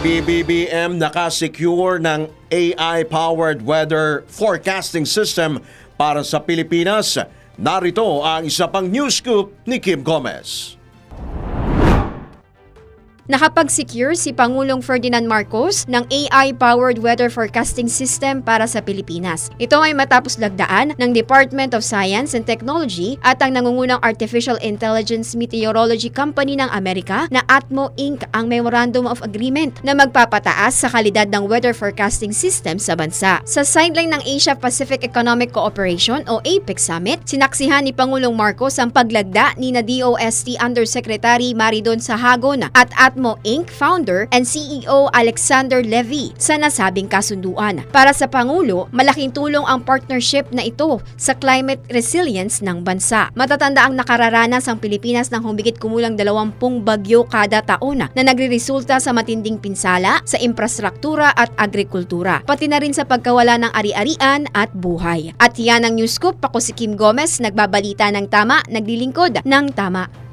PBBM nakasecure ng AI-powered weather forecasting system para sa Pilipinas. Narito ang isa pang news scoop ni Kim Gomez. Nakapag-secure si Pangulong Ferdinand Marcos ng AI-powered weather forecasting system para sa Pilipinas. Ito ay matapos lagdaan ng Department of Science and Technology at ang nangungunang Artificial Intelligence Meteorology Company ng Amerika na Atmo Inc. ang Memorandum of Agreement na magpapataas sa kalidad ng weather forecasting system sa bansa. Sa sideline ng Asia-Pacific Economic Cooperation o APEC Summit, sinaksihan ni Pangulong Marcos ang paglagda ni DOST Undersecretary Maridon Sahagon at Atmo Inc. founder and CEO Alexander Levy sa nasabing kasunduan. Para sa Pangulo, malaking tulong ang partnership na ito sa climate resilience ng bansa. Matatanda ang nakararanas ang Pilipinas ng humigit kumulang 20 bagyo kada taon na nagreresulta sa matinding pinsala sa infrastruktura at agrikultura, pati na rin sa pagkawala ng ari-arian at buhay. At yan ang News Scoop. Ako si Kim Gomez, nagbabalita ng tama, naglilingkod ng tama.